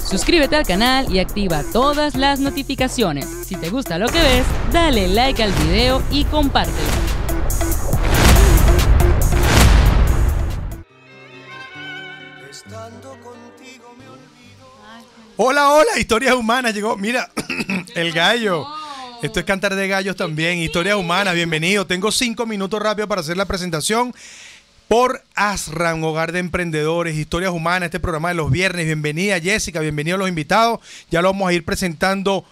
Suscríbete al canal y activa todas las notificaciones. Si te gusta lo que ves, dale like al video y compártelo. Hola, hola, Historias Humanas, llegó, mira, el gallo. Esto es Cantar de Gallos también, Historias Humanas, bienvenido. Tengo 5 minutos rápido para hacer la presentación por ASRAM, Hogar de Emprendedores, Historias Humanas, este programa de los viernes. Bienvenida Jessica, bienvenidos los invitados. Ya lo vamos a ir presentando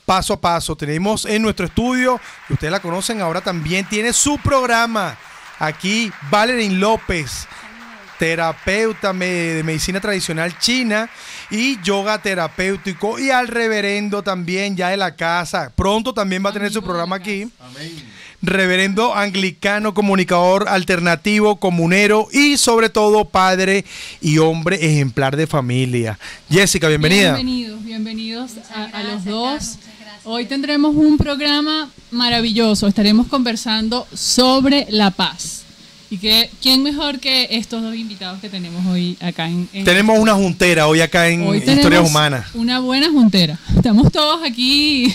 paso a paso. Tenemos en nuestro estudio, que ustedes la conocen ahora también, tiene su programa. Aquí Valerie López, terapeuta de medicina tradicional china y yoga terapéutico, y al reverendo también ya de la casa. Pronto también va a tener su programa aquí. Amén. Reverendo anglicano, comunicador alternativo, comunero y sobre todo padre y hombre ejemplar de familia. Jessica, bienvenida. Bienvenidos a los dos. Hoy tendremos un programa maravilloso. Estaremos conversando sobre la paz. Y quién mejor que estos dos invitados que tenemos hoy acá en tenemos una juntera hoy acá en Historias Humanas. Una buena juntera. Estamos todos aquí.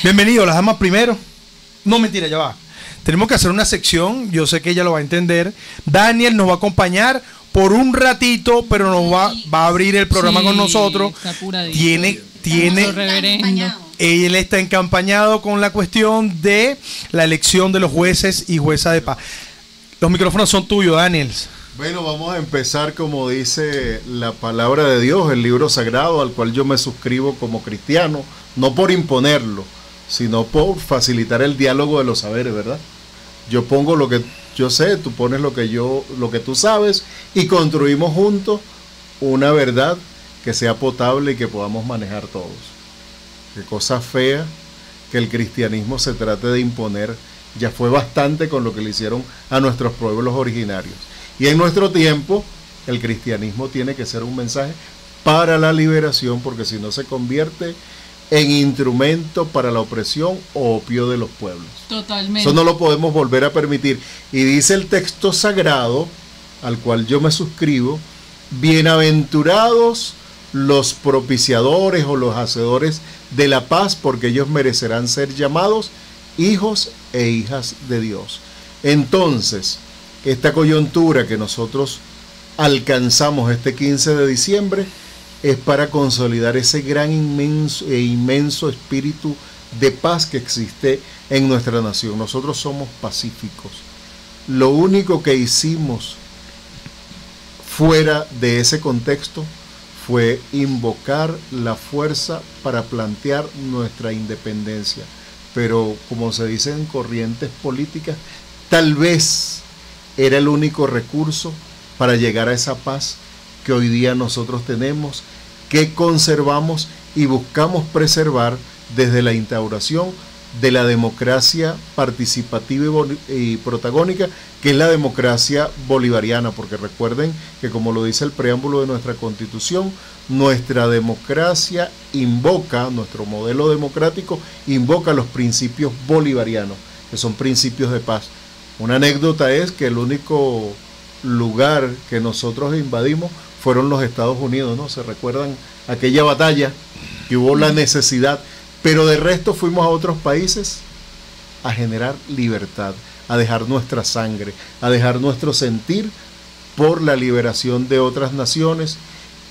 Bienvenidos, las damas primero. No, mentira, ya va. Tenemos que hacer una sección, yo sé que ella lo va a entender. Daniel nos va a acompañar por un ratito, pero nos va a abrir el programa con nosotros. Está apuradito. Tiene él está encampañado con la cuestión de la elección de los jueces y juezas de paz. Los micrófonos son tuyos, Daniel. Bueno, vamos a empezar como dice la palabra de Dios, el libro sagrado al cual yo me suscribo como cristiano, no por imponerlo, sino por facilitar el diálogo de los saberes, ¿verdad? Yo pongo lo que yo sé, tú pones lo que tú sabes, y construimos juntos una verdad que sea potable y que podamos manejar todos. Qué cosa fea que el cristianismo se trate de imponer. Ya fue bastante con lo que le hicieron a nuestros pueblos originarios. Y en nuestro tiempo, el cristianismo tiene que ser un mensaje para la liberación, porque si no se convierte en instrumento para la opresión o opio de los pueblos. Totalmente. Eso no lo podemos volver a permitir. Y dice el texto sagrado, al cual yo me suscribo: bienaventurados los propiciadores o los hacedores de la paz, porque ellos merecerán ser llamados hijos e hijas de Dios. Entonces, esta coyuntura que nosotros alcanzamos este 15 de diciembre es para consolidar ese gran inmenso espíritu de paz que existe en nuestra nación. Nosotros somos pacíficos. Lo único que hicimos fuera de ese contexto fue invocar la fuerza para plantear nuestra independencia. Pero como se dice en corrientes políticas, tal vez era el único recurso para llegar a esa paz que hoy día nosotros tenemos, que conservamos y buscamos preservar desde la instauración de la democracia participativa y protagónica, que es la democracia bolivariana, porque recuerden que, como lo dice el preámbulo de nuestra Constitución, nuestra democracia invoca, nuestro modelo democrático invoca los principios bolivarianos, que son principios de paz. Una anécdota es que el único lugar que nosotros invadimos fueron los Estados Unidos, ¿no? ¿Se recuerdan aquella batalla que hubo la necesidad? Pero de resto fuimos a otros países a generar libertad, a dejar nuestra sangre, a dejar nuestro sentir por la liberación de otras naciones,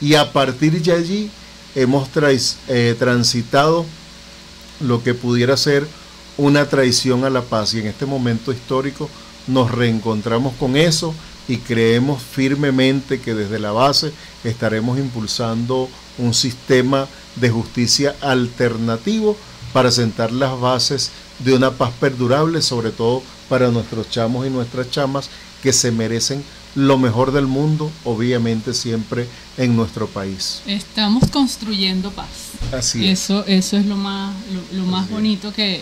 y a partir de allí hemos transitado lo que pudiera ser una traición a la paz, y en este momento histórico nos reencontramos con eso y creemos firmemente que desde la base estaremos impulsando un sistema de justicia alternativo para sentar las bases de una paz perdurable, sobre todo para nuestros chamos y nuestras chamas que se merecen lo mejor del mundo, obviamente siempre en nuestro país. Estamos construyendo paz. Así es. Eso es lo más bonito que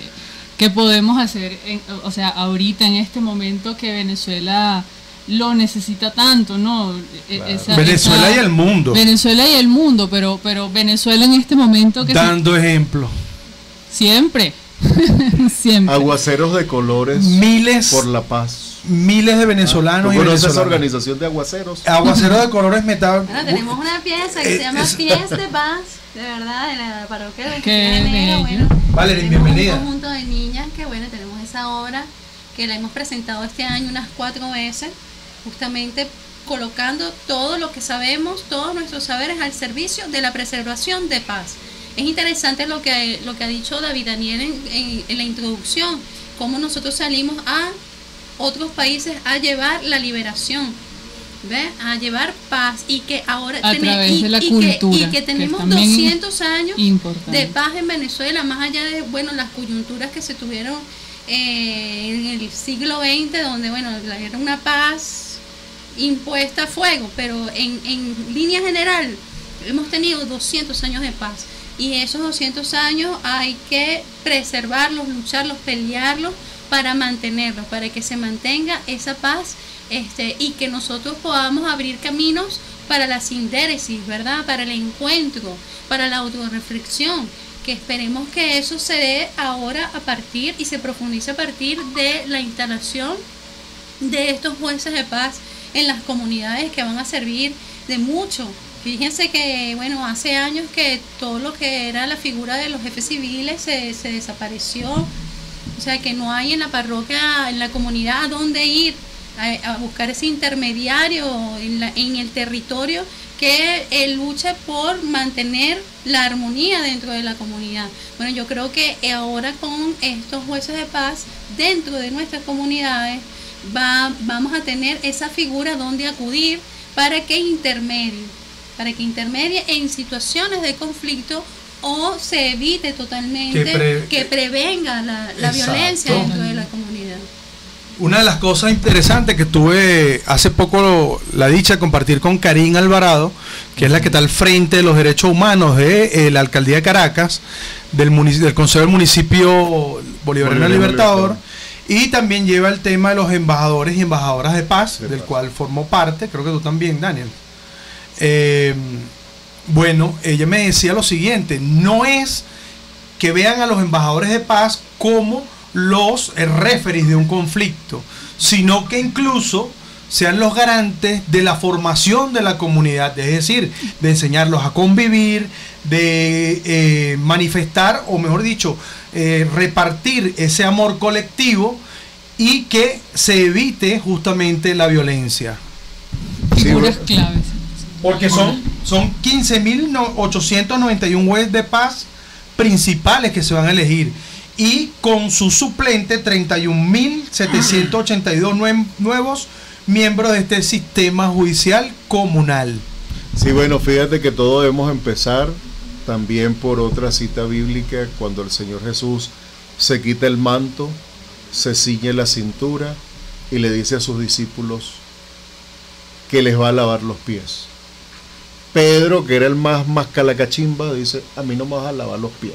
podemos hacer, o sea, ahorita en este momento que Venezuela lo necesita tanto, ¿no? Claro. Venezuela y el mundo. Venezuela y el mundo, pero Venezuela en este momento que dando ejemplo. Siempre. Siempre. Aguaceros de colores. Miles por la paz. miles de venezolanos y ¿Tú conoces esa venezolanas. organización de aguaceros? Aguaceros de colores metal. Bueno, tenemos una pieza que se llama Pies de Paz, de verdad, de la parroquia del 23 Qué de enero. bello. Bueno, Valerie, tenemos bienvenida. un conjunto de niñas que, bueno, tenemos esa obra que la hemos presentado este año unas 4 veces, justamente colocando todo lo que sabemos, todos nuestros saberes al servicio de la preservación de paz. Es interesante lo que ha dicho David Daniel en la introducción, cómo nosotros salimos a otros países a llevar la liberación, ¿ve? A llevar paz, y que ahora A través de la cultura, y que que tenemos es también 200 años importante. de paz en Venezuela, más allá de, bueno, las coyunturas que se tuvieron en el siglo XX, donde, bueno, era una paz impuesta a fuego, pero en línea general hemos tenido 200 años de paz, y esos 200 años hay que preservarlos, lucharlos, pelearlos para mantenerlos, para que se mantenga esa paz, y que nosotros podamos abrir caminos para la sindéresis, ¿verdad? Para el encuentro, para la autorreflexión, que esperemos que eso se dé ahora a partir y se profundice a partir de la instalación de estos jueces de paz en las comunidades, que van a servir de mucho. Fíjense que, bueno, hace años que todo lo que era la figura de los jefes civiles se desapareció, o sea que no hay en la parroquia, en la comunidad, a dónde ir a buscar ese intermediario en el territorio que luche por mantener la armonía dentro de la comunidad. Bueno, yo creo que ahora con estos jueces de paz dentro de nuestras comunidades vamos a tener esa figura donde acudir para que intermedie en situaciones de conflicto, o se evite totalmente que prevenga la violencia dentro de la comunidad. Una de las cosas interesantes que tuve hace poco la dicha de compartir con Karin Alvarado, que es la que está al frente de los derechos humanos de la alcaldía de Caracas, del Consejo del Municipio Bolivariano Libertador, y también lleva el tema de los embajadores y embajadoras de paz, del cual formo parte, creo que tú también, Daniel. Bueno, ella me decía lo siguiente: no es que vean a los embajadores de paz como los referees de un conflicto, sino que incluso sean los garantes de la formación de la comunidad, es decir, de enseñarlos a convivir, de manifestar, o mejor dicho, repartir ese amor colectivo, y que se evite justamente la violencia. Figuras claves. Porque son 15.891 jueces de paz principales que se van a elegir, y con su suplente 31.782 nuevos miembros de este sistema judicial comunal. Sí, bueno, fíjate que todos debemos empezar también por otra cita bíblica, cuando el Señor Jesús se quita el manto, se ciñe la cintura y le dice a sus discípulos que les va a lavar los pies. Pedro, que era el más calacachimba, dice: a mí no me vas a lavar los pies.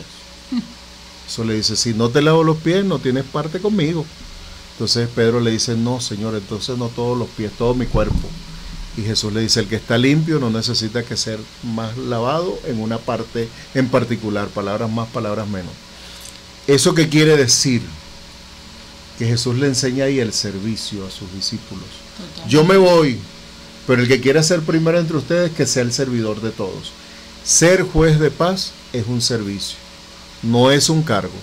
Eso le dice: si no te lavo los pies, no tienes parte conmigo. Entonces Pedro le dice: no, Señor, entonces no todos los pies, todo mi cuerpo. Y Jesús le dice: el que está limpio no necesita que ser más lavado en una parte en particular, palabras más, palabras menos. ¿Eso qué quiere decir? Que Jesús le enseña ahí el servicio a sus discípulos. Total. Yo me voy, pero el que quiera ser primero entre ustedes, que sea el servidor de todos. Ser juez de paz es un servicio, no es un cargo.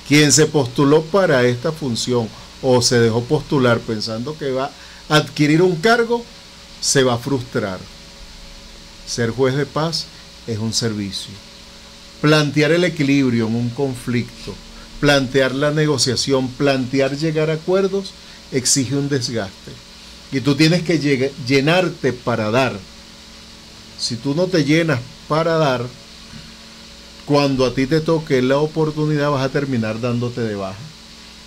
Quien se postuló para esta función o se dejó postular pensando que va a adquirir un cargo, se va a frustrar. Ser juez de paz es un servicio. Plantear el equilibrio en un conflicto, plantear la negociación, plantear llegar a acuerdos, exige un desgaste. Y tú tienes que llenarte para dar. Si tú no te llenas para dar, cuando a ti te toque la oportunidad vas a terminar dándote de baja.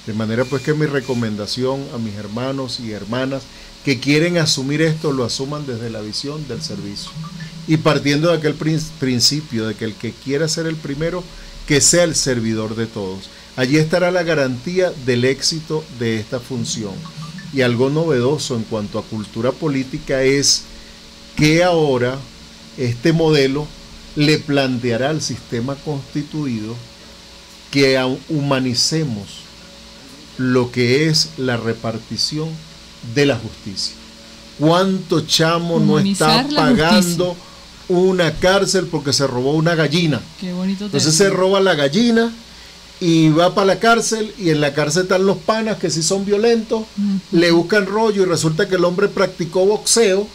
De manera pues que mi recomendación a mis hermanos y hermanas que quieren asumir esto, lo asuman desde la visión del servicio. Y partiendo de aquel principio de que el que quiera ser el primero, que sea el servidor de todos. Allí estará la garantía del éxito de esta función. Y algo novedoso en cuanto a cultura política es que ahora este modelo le planteará al sistema constituido que humanicemos lo que es la repartición de la justicia. ¿Cuánto chamo no está Humanizar la pagando una cárcel porque se robó una gallina? Qué bonito. Entonces se roba la gallina y va para la cárcel, y en la cárcel están los panas que sí son violentos, le buscan rollo y resulta que el hombre practicó boxeo,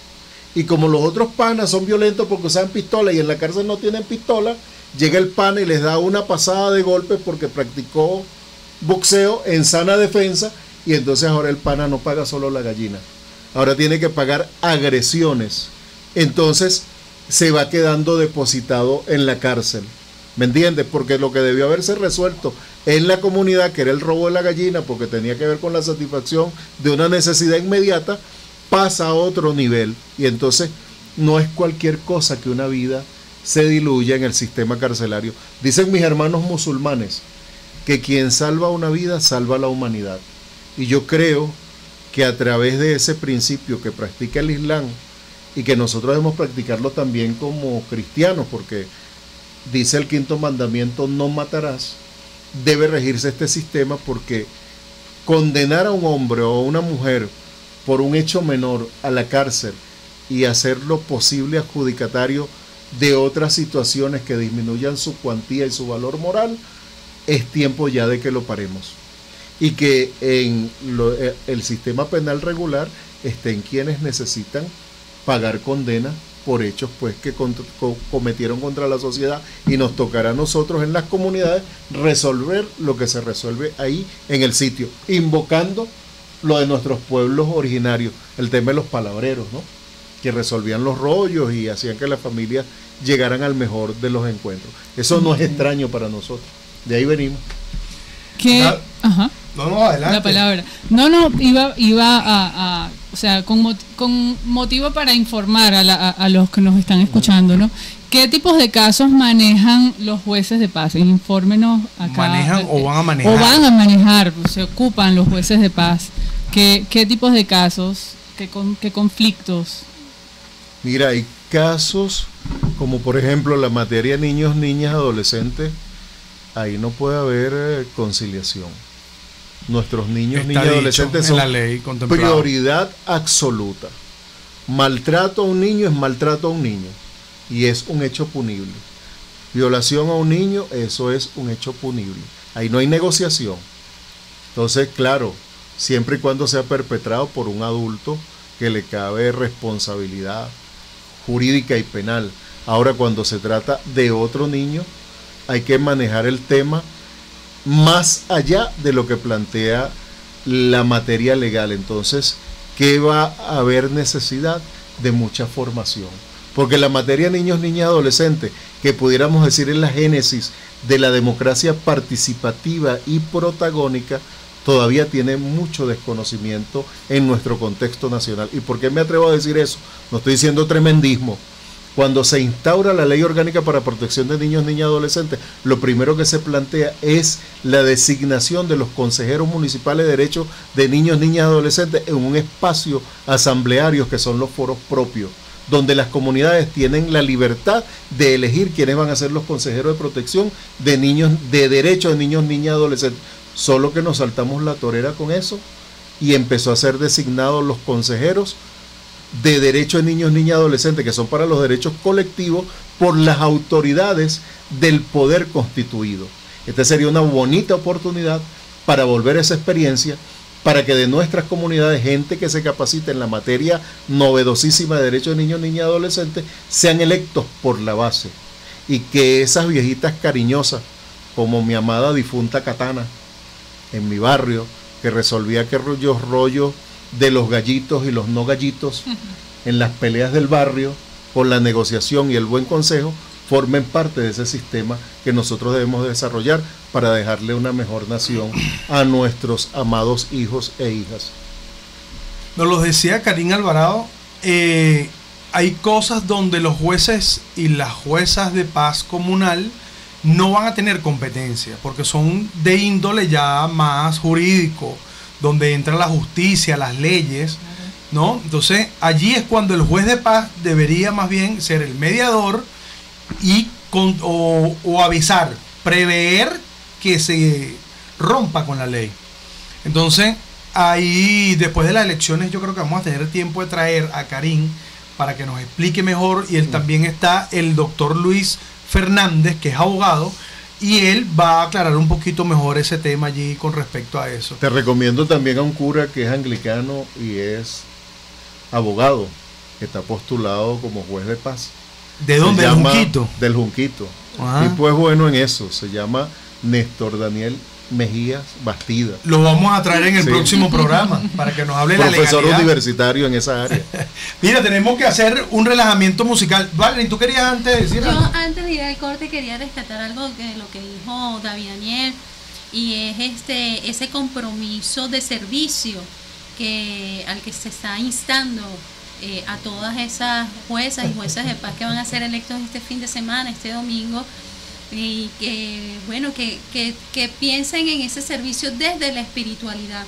y como los otros panas son violentos porque usan pistola y en la cárcel no tienen pistola, llega el pana y les da una pasada de golpes porque practicó boxeo en sana defensa, y entonces ahora el pana no paga solo la gallina, ahora tiene que pagar agresiones. Entonces se va quedando depositado en la cárcel. ¿Me entiendes? Porque lo que debió haberse resuelto en la comunidad, que era el robo de la gallina, porque tenía que ver con la satisfacción de una necesidad inmediata, pasa a otro nivel. Y entonces no es cualquier cosa que una vida se diluya en el sistema carcelario. Dicen mis hermanos musulmanes que quien salva una vida salva la humanidad. Y yo creo que a través de ese principio que practica el Islam, y que nosotros debemos practicarlo también como cristianos, porque dice el quinto mandamiento, no matarás, debe regirse este sistema, porque condenar a un hombre o a una mujer por un hecho menor a la cárcel y hacerlo posible adjudicatario de otras situaciones que disminuyan su cuantía y su valor moral, es tiempo ya de que lo paremos. Y que en el sistema penal regular estén quienes necesitan pagar condena por hechos pues que cometieron contra la sociedad, y nos tocará a nosotros en las comunidades resolver lo que se resuelve ahí en el sitio, invocando lo de nuestros pueblos originarios, el tema de los palabreros, ¿no? Que resolvían los rollos y hacían que las familias llegaran al mejor de los encuentros. Eso no es extraño para nosotros, de ahí venimos. Ajá. No, adelante. La palabra. Iba a o sea, con motivo para informar a los que nos están escuchando, ¿no? ¿Qué tipos de casos manejan los jueces de paz? Infórmenos acá. ¿Manejan o van a manejar? O van a manejar, se ocupan los jueces de paz. ¿Qué tipos de casos? ¿Qué conflictos? Mira, hay casos como por ejemplo la materia niños, niñas, adolescentes. Ahí no puede haber conciliación. Nuestros niños, niñas y adolescentes son prioridad absoluta. Maltrato a un niño es maltrato a un niño y es un hecho punible. Violación a un niño, eso es un hecho punible. Ahí no hay negociación. Entonces, claro, siempre y cuando sea perpetrado por un adulto que le cabe responsabilidad jurídica y penal. Ahora, cuando se trata de otro niño, hay que manejar el tema más allá de lo que plantea la materia legal. Entonces, ¿qué va a haber necesidad de mucha formación? Porque la materia niños, niñas, adolescentes, que pudiéramos decir es la génesis de la democracia participativa y protagónica, todavía tiene mucho desconocimiento en nuestro contexto nacional. ¿Y por qué me atrevo a decir eso? No estoy diciendo tremendismo. Cuando se instaura la Ley Orgánica para Protección de Niños, Niñas y Adolescentes, lo primero que se plantea es la designación de los consejeros municipales de derechos de niños, niñas y adolescentes en un espacio asambleario que son los foros propios, donde las comunidades tienen la libertad de elegir quiénes van a ser los consejeros de protección de niños, de derechos de niños, niñas y adolescentes. Solo que nos saltamos la torera con eso y empezó a ser designados los consejeros de derechos de niños, niñas y adolescentes, que son para los derechos colectivos, por las autoridades del poder constituido. Esta sería una bonita oportunidad para volver a esa experiencia, para que de nuestras comunidades, gente que se capacite en la materia novedosísima de derechos de niños, niñas y adolescentes, sean electos por la base, y que esas viejitas cariñosas, como mi amada difunta Katana, en mi barrio, que resolvía aquellos rollos de los gallitos y los no gallitos en las peleas del barrio, con la negociación y el buen consejo, formen parte de ese sistema que nosotros debemos desarrollar para dejarle una mejor nación a nuestros amados hijos e hijas. Nos lo decía Karim Alvarado, hay cosas donde los jueces y las juezas de paz comunal no van a tener competencia, porque son de índole ya más jurídico, donde entra la justicia, las leyes, ¿no? Entonces, allí es cuando el juez de paz debería más bien ser el mediador y o avisar, prever que se rompa con la ley. Entonces, ahí después de las elecciones yo creo que vamos a tener tiempo de traer a Karim para que nos explique mejor, y él también está el doctor Luis Fernández, que es abogado, y él va a aclarar un poquito mejor ese tema allí con respecto a eso. Te recomiendo también a un cura que es anglicano y es abogado, que está postulado como juez de paz. ¿De dónde? ¿Del Junquito? Del Junquito. Ajá. Y pues bueno en eso, se llama Néstor Daniel Mejías Bastida. Lo vamos a traer en el Sí. próximo programa para que nos hable de la Profesor legalidad. universitario en esa área. Mira, tenemos que hacer un relajamiento musical. Valerie, ¿tú querías antes decir Yo algo? antes de ir al corte quería rescatar algo de lo que dijo David Daniel, y es ese compromiso de servicio al que se está instando a todas esas juezas y jueces de paz que van a ser electos este fin de semana, este domingo, y que bueno, que piensen en ese servicio desde la espiritualidad,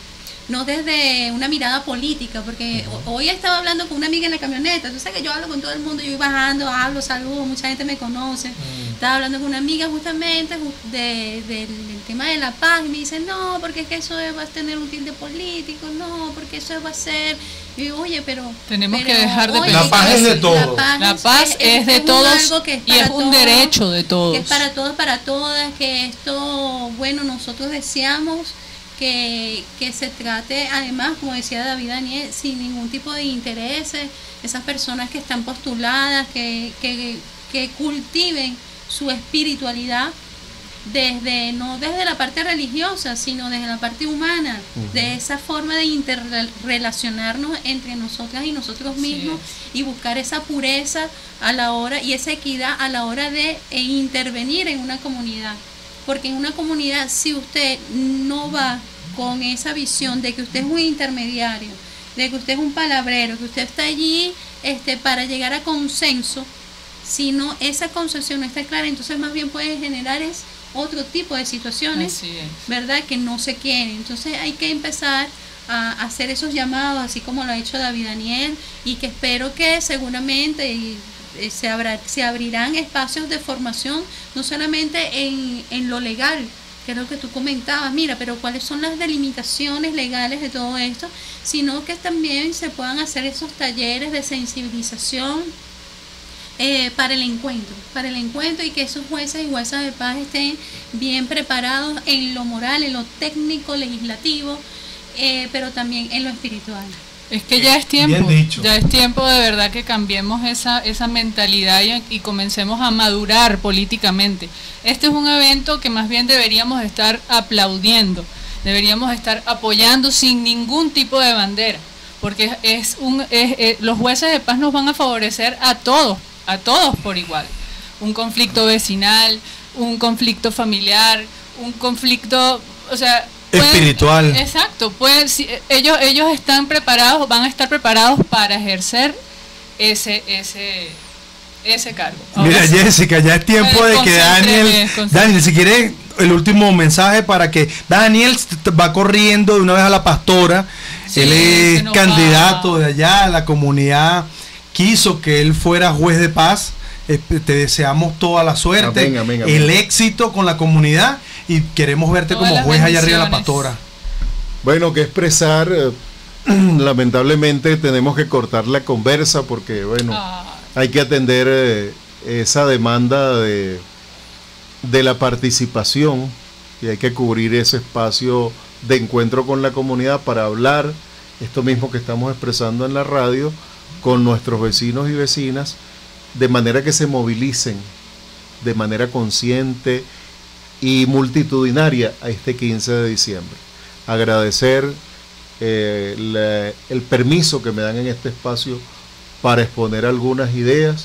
no desde una mirada política, porque hoy estaba hablando con una amiga en la camioneta. Tú sabes que yo hablo con todo el mundo, yo voy bajando, hablo, saludo, mucha gente me conoce. Estaba hablando con una amiga justamente del tema de la paz, y me dice, no, porque es que eso va a tener un tilde político, no, porque eso va a ser... Y digo, oye, pero Tenemos que dejar de pensar. La paz es de todos. La paz es de todos algo que y es para un todos, derecho de todos. que es para todos, para todas, que esto, bueno, nosotros deseamos que se trate, además, como decía David Daniel, sin ningún tipo de intereses, esas personas que están postuladas, que cultiven su espiritualidad no desde la parte religiosa, sino desde la parte humana, de esa forma de interrelacionarnos entre nosotras y nosotros mismos, y buscar esa pureza a la hora y esa equidad a la hora de intervenir en una comunidad. Porque en una comunidad, si usted no va con esa visión de que usted es un intermediario, de que usted es un palabrero, que usted está allí para llegar a consenso, si no, esa concepción no está clara, entonces más bien puede generar otro tipo de situaciones, Así es. ¿verdad?, que no se quieren. Entonces hay que empezar a hacer esos llamados, así como lo ha hecho David Daniel, y que espero que seguramente se abrirán espacios de formación, no solamente en lo legal, que es lo que tú comentabas, mira, pero cuáles son las delimitaciones legales de todo esto, sino que también se puedan hacer esos talleres de sensibilización para el encuentro, y que esos jueces y juezas de paz estén bien preparados en lo moral, en lo técnico, legislativo, pero también en lo espiritual. Es que ya es tiempo, Bien dicho. ya es tiempo de verdad que cambiemos esa mentalidad y comencemos a madurar políticamente. Este es un evento que más bien deberíamos estar aplaudiendo, deberíamos estar apoyando sin ningún tipo de bandera, porque los jueces de paz nos van a favorecer a todos por igual. Un conflicto vecinal, un conflicto familiar, un conflicto, o sea, espiritual. Exacto, ellos están preparados, van a estar preparados para ejercer ese cargo. Mira, sí, Jessica, ya es tiempo de que Daniel, si quiere el último mensaje para que Daniel va corriendo de una vez a la pastora. Sí, él es se nos candidato va. de allá, la comunidad quiso que él fuera juez de paz. Te deseamos toda la suerte, Amén, amén, amén. el éxito con la comunidad, y queremos verte Todas como las juez allá arriba de la bendiciones. pastora. Bueno, que expresar, lamentablemente tenemos que cortar la conversa porque, bueno, hay que atender esa demanda de la participación, y hay que cubrir ese espacio de encuentro con la comunidad para hablar esto mismo que estamos expresando en la radio con nuestros vecinos y vecinas, de manera que se movilicen de manera consciente y multitudinaria a este 15 de diciembre. Agradecer el permiso que me dan en este espacio para exponer algunas ideas,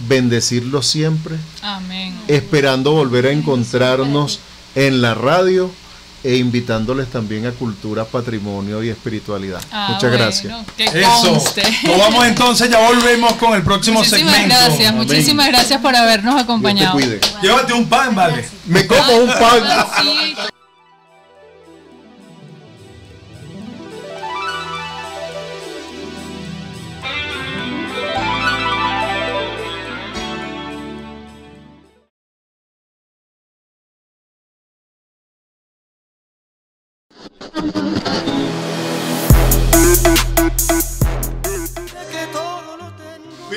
bendecirlos siempre, Amén. esperando volver a encontrarnos en la radio e invitándoles también a cultura, patrimonio y espiritualidad. Muchas gracias. Que Eso. conste. Nos vamos entonces, ya volvemos con el próximo Muchísimas segmento. gracias, Amén. muchísimas gracias por habernos Dios te acompañado. cuide. Llévate un pan, vale. Me como un pan. Sí.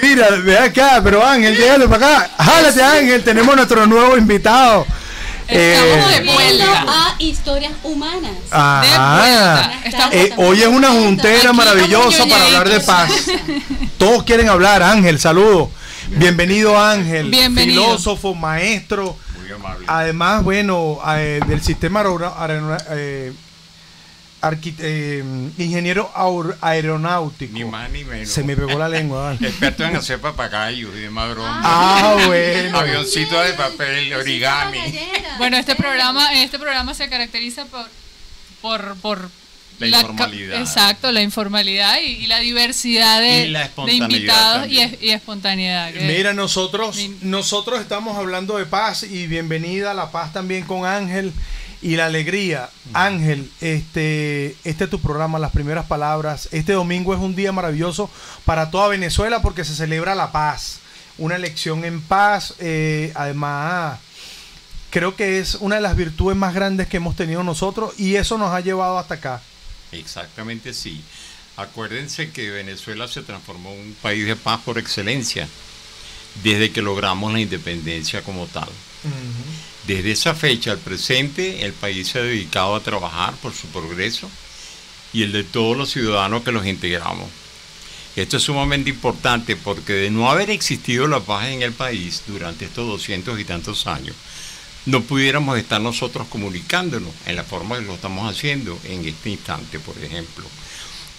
Mira, ve acá, pero Ángel, llégale para acá. Jálate, Ángel, tenemos nuestro nuevo invitado. Estamos de vuelta. A historias humanas. Ajá. Estamos- Hoy es una juntera Aquí maravillosa estamos para hablar de paz. ñoñitos. Todos quieren hablar. Ángel, saludos. Bienvenido, Ángel. Bienvenido. Filósofo, maestro. Muy amable. Además, bueno, del sistema ingeniero aeronáutico. Ni más ni menos. Se me pegó la lengua. Ángel. Experto en hacer papagayos y demás bromas. Ah, bueno. Avioncito de papel, origami. Bueno, este programa se caracteriza por La informalidad. Exacto, la informalidad y la diversidad Y la de espontaneidad invitados también. y espontaneidad. Mira, nosotros estamos hablando de paz y bienvenida a la paz también con Ángel y la alegría. Ángel, este es tu programa, las primeras palabras. Este domingo es un día maravilloso para toda Venezuela porque se celebra la paz, una elección en paz. Además, creo que es una de las virtudes más grandes que hemos tenido nosotros y eso nos ha llevado hasta acá. Exactamente, sí. Acuérdense que Venezuela se transformó en un país de paz por excelencia desde que logramos la independencia como tal. Desde esa fecha al presente, el país se ha dedicado a trabajar por su progreso y el de todos los ciudadanos que los integramos. Esto es sumamente importante porque de no haber existido la paz en el país durante estos 200 y tantos años, no pudiéramos estar nosotros comunicándonos en la forma que lo estamos haciendo en este instante, por ejemplo.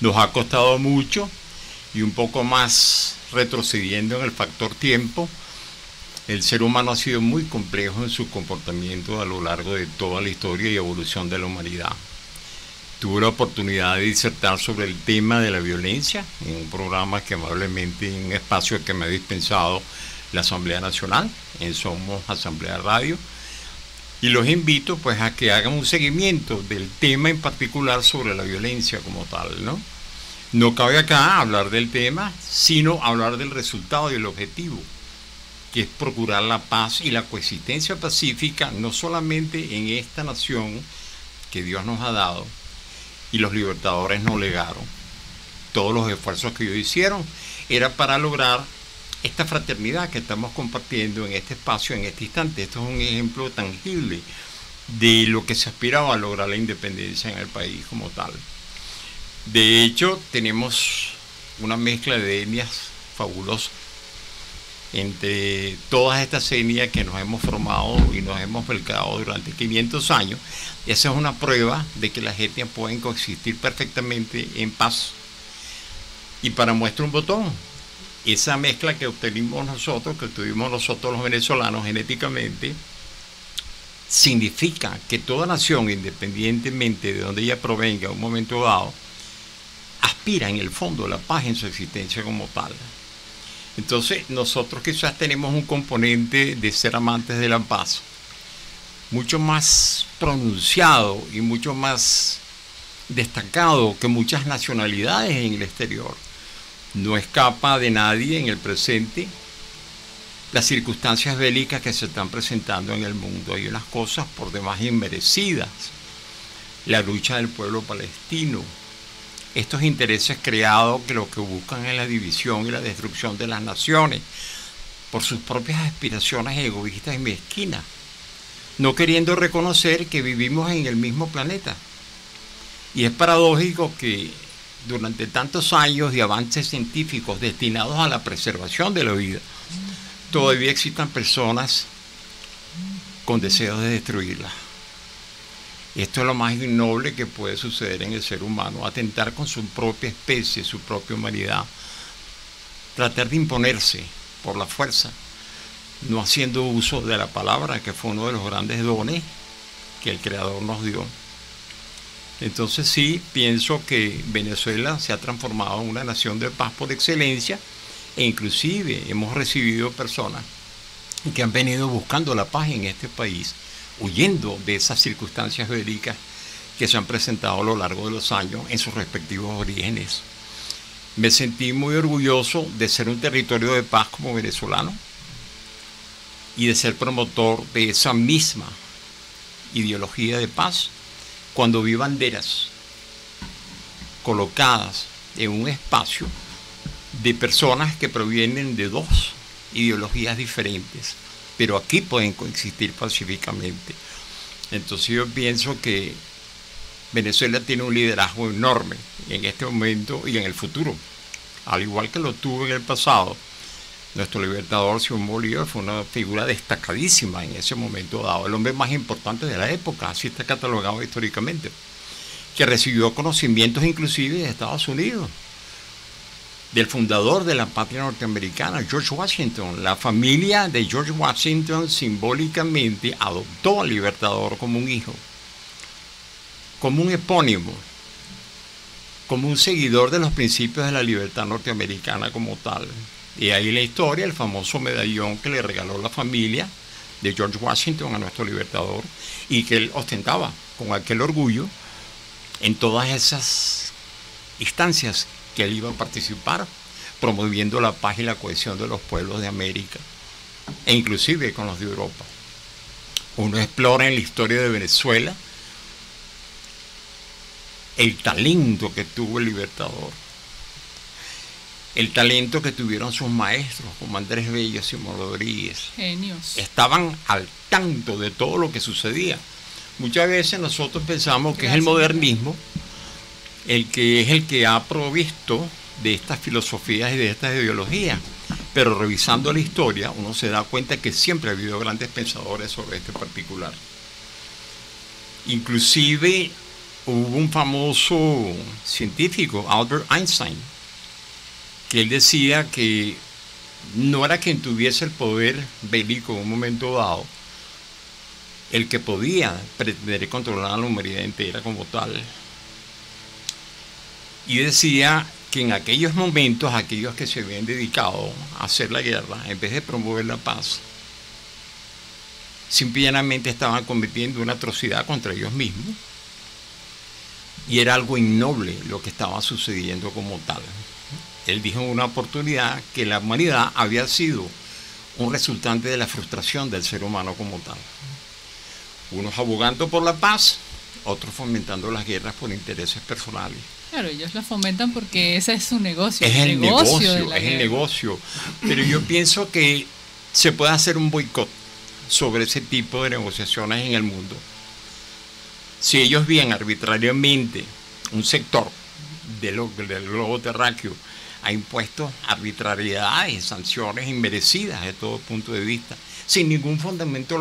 Nos ha costado mucho y un poco más retrocediendo en el factor tiempo. El ser humano ha sido muy complejo en su comportamiento a lo largo de toda la historia y evolución de la humanidad. Tuve la oportunidad de disertar sobre el tema de la violencia en un programa que amablemente, en un espacio que me ha dispensado la Asamblea Nacional, en Somos Asamblea Radio, y los invito pues a que hagan un seguimiento del tema en particular sobre la violencia como tal, ¿no? No cabe acá hablar del tema, sino hablar del resultado y el objetivo, que es procurar la paz y la coexistencia pacífica, no solamente en esta nación que Dios nos ha dado y los libertadores nos legaron. Todos los esfuerzos que ellos hicieron era para lograr esta fraternidad que estamos compartiendo en este espacio, en este instante. Esto es un ejemplo tangible de lo que se aspiraba a lograr la independencia en el país como tal. De hecho, tenemos una mezcla de etnias fabulosa entre todas estas etnias que nos hemos formado y nos hemos volcado durante 500 años. Esa es una prueba de que las etnias pueden coexistir perfectamente en paz. Y para muestra un botón, esa mezcla que obtuvimos nosotros los venezolanos genéticamente, significa que toda nación, independientemente de donde ella provenga en un momento dado, aspira en el fondo a la paz en su existencia como tal. Entonces nosotros quizás tenemos un componente de ser amantes de la paz mucho más pronunciado y mucho más destacado que muchas nacionalidades en el exterior. No escapa de nadie en el presente las circunstancias bélicas que se están presentando en el mundo. Hay unas cosas por demás inmerecidas. La lucha del pueblo palestino, estos intereses creados que lo que buscan es la división y la destrucción de las naciones por sus propias aspiraciones egoístas y mezquinas, no queriendo reconocer que vivimos en el mismo planeta. Y es paradójico que durante tantos años de avances científicos destinados a la preservación de la vida, todavía existan personas con deseos de destruirla. Esto es lo más innoble que puede suceder en el ser humano, atentar con su propia especie, su propia humanidad, tratar de imponerse por la fuerza, no haciendo uso de la palabra, que fue uno de los grandes dones que el Creador nos dio. Entonces sí, pienso que Venezuela se ha transformado en una nación de paz por excelencia, e inclusive hemos recibido personas que han venido buscando la paz en este país, huyendo de esas circunstancias bélicas que se han presentado a lo largo de los años en sus respectivos orígenes. Me sentí muy orgulloso de ser un territorio de paz como venezolano y de ser promotor de esa misma ideología de paz cuando vi banderas colocadas en un espacio de personas que provienen de dos ideologías diferentes, pero aquí pueden coexistir pacíficamente. Entonces yo pienso que Venezuela tiene un liderazgo enorme en este momento y en el futuro, al igual que lo tuvo en el pasado. Nuestro libertador Simón Bolívar fue una figura destacadísima en ese momento dado, el hombre más importante de la época, así está catalogado históricamente, que recibió conocimientos inclusive de Estados Unidos, del fundador de la patria norteamericana, George Washington. La familia de George Washington simbólicamente adoptó al libertador como un hijo, como un epónimo, como un seguidor de los principios de la libertad norteamericana como tal. Y ahí la historia, el famoso medallón que le regaló la familia de George Washington a nuestro libertador y que él ostentaba con aquel orgullo en todas esas instancias que él iba a participar, promoviendo la paz y la cohesión de los pueblos de América, e inclusive con los de Europa. Uno explora en la historia de Venezuela el talento que tuvo el libertador, el talento que tuvieron sus maestros, como Andrés Bello y Simón Rodríguez. Genios. Estaban al tanto de todo lo que sucedía. Muchas veces nosotros pensamos que es el modernismo el que ha provisto de estas filosofías y de estas ideologías, pero revisando la historia uno se da cuenta que siempre ha habido grandes pensadores sobre este particular. Inclusive hubo un famoso científico, Albert Einstein, que él decía que no era quien tuviese el poder bélico en un momento dado el que podía pretender controlar a la humanidad entera como tal. Y decía que en aquellos momentos, aquellos que se habían dedicado a hacer la guerra, en vez de promover la paz, simplemente estaban cometiendo una atrocidad contra ellos mismos. Y era algo innoble lo que estaba sucediendo como tal. Él dijo en una oportunidad que la humanidad había sido un resultante de la frustración del ser humano como tal. Unos abogando por la paz, otros fomentando las guerras por intereses personales. Claro, ellos la fomentan porque ese es su negocio. Es el negocio, de la es el guerra. negocio. Pero yo pienso que se puede hacer un boicot sobre ese tipo de negociaciones en el mundo. Si ellos ven arbitrariamente un sector del globo terráqueo ha impuesto arbitrariedades, sanciones inmerecidas de todo punto de vista, sin ningún fundamento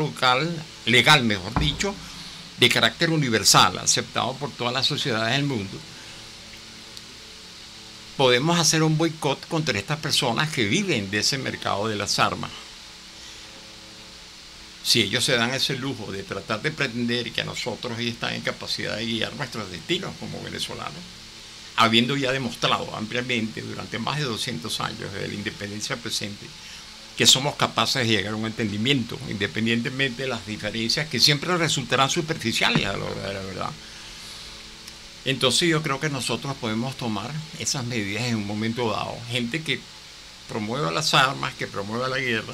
legal, mejor dicho, de carácter universal, aceptado por todas las sociedades del mundo, podemos hacer un boicot contra estas personas que viven de ese mercado de las armas. Si ellos se dan ese lujo de tratar de pretender que a nosotros ellos están en capacidad de guiar nuestros destinos como venezolanos, habiendo ya demostrado ampliamente durante más de 200 años desde la independencia presente que somos capaces de llegar a un entendimiento, independientemente de las diferencias que siempre resultarán superficiales a la hora de la verdad. Entonces yo creo que nosotros podemos tomar esas medidas en un momento dado. Gente que promueva las armas, que promueva la guerra,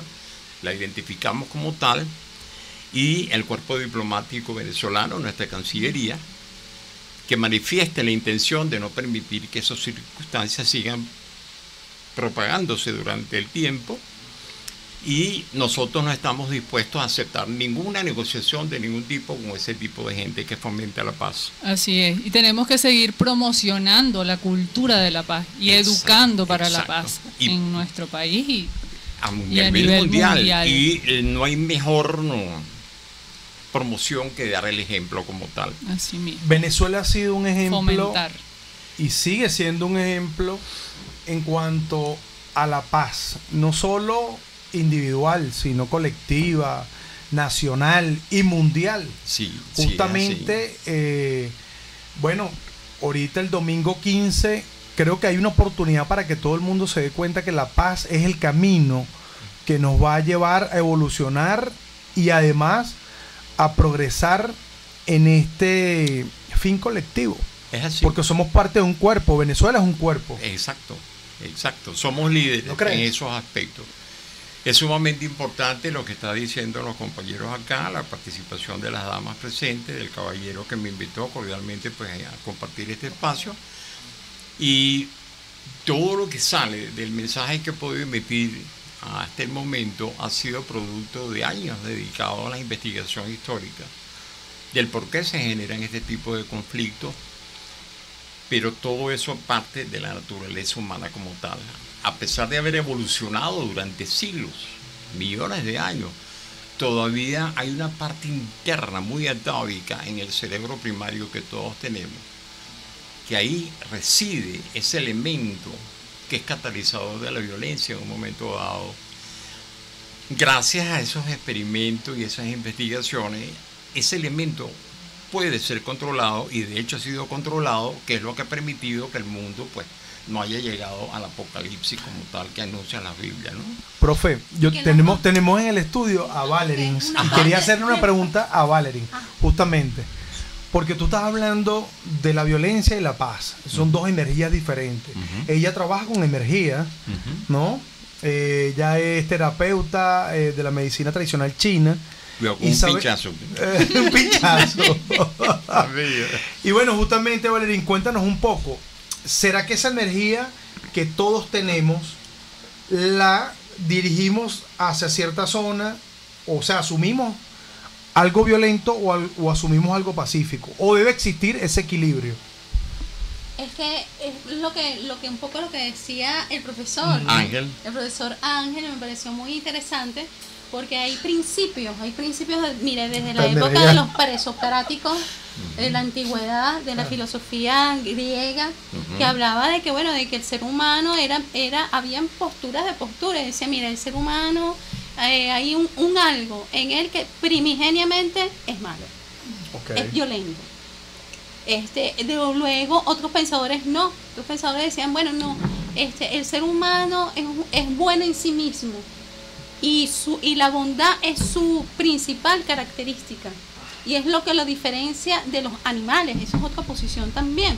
la identificamos como tal, y el cuerpo diplomático venezolano, nuestra Cancillería, que manifieste la intención de no permitir que esas circunstancias sigan propagándose durante el tiempo, y nosotros no estamos dispuestos a aceptar ninguna negociación de ningún tipo con ese tipo de gente que fomenta la paz. Así es, y tenemos que seguir promocionando la cultura de la paz y educando para la paz en nuestro país y a nivel mundial. Y no hay mejor promoción que dar el ejemplo como tal. Así mismo. Venezuela ha sido un ejemplo Fomentar. y sigue siendo un ejemplo en cuanto a la paz, no solo individual, sino colectiva, nacional y mundial. Sí, justamente, bueno, ahorita el domingo 15, creo que hay una oportunidad para que todo el mundo se dé cuenta que la paz es el camino que nos va a llevar a evolucionar y además a progresar en este fin colectivo. Es así. Porque somos parte de un cuerpo, Venezuela es un cuerpo. Exacto, exacto. Somos líderes en esos aspectos. Es sumamente importante lo que está diciendo los compañeros acá, la participación de las damas presentes, del caballero que me invitó cordialmente pues, a compartir este espacio. Y todo lo que sale del mensaje que he podido emitir hasta el momento ha sido producto de años dedicados a la investigación histórica, del por qué se generan este tipo de conflictos, pero todo eso parte de la naturaleza humana como tal. A pesar de haber evolucionado durante siglos, millones de años, todavía hay una parte interna muy atávica en el cerebro primario que todos tenemos, que ahí reside ese elemento que es catalizador de la violencia en un momento dado. Gracias a esos experimentos y esas investigaciones, ese elemento puede ser controlado, y de hecho ha sido controlado, que es lo que ha permitido que el mundo pues no haya llegado al apocalipsis como tal que anuncia la Biblia, ¿no? Profe, tenemos en el estudio a Valerín y quería hacerle una pregunta a Valerín, justamente, porque tú estás hablando de la violencia y la paz, son dos energías diferentes. Ella trabaja con energía, ¿no? Ella es terapeuta de la medicina tradicional china. Un pinchazo. Un pinchazo. Y bueno, justamente, Valerín, cuéntanos un poco. ¿Será que esa energía que todos tenemos la dirigimos hacia cierta zona? O sea, ¿asumimos algo violento o asumimos algo pacífico? ¿O debe existir ese equilibrio? Es que es lo que un poco lo que decía el profesor Ángel. El profesor Ángel me pareció muy interesante, porque hay principios mire, desde la época de los presocráticos, de la antigüedad, de la filosofía griega, que hablaba de que, bueno, de que el ser humano habían posturas de posturas. Decía, mira, el ser humano, hay un algo en él que primigeniamente es malo, es violento. Luego otros pensadores decían, bueno, no, el ser humano es bueno en sí mismo, y la bondad es su principal característica, y es lo que lo diferencia de los animales. Esa es otra posición también,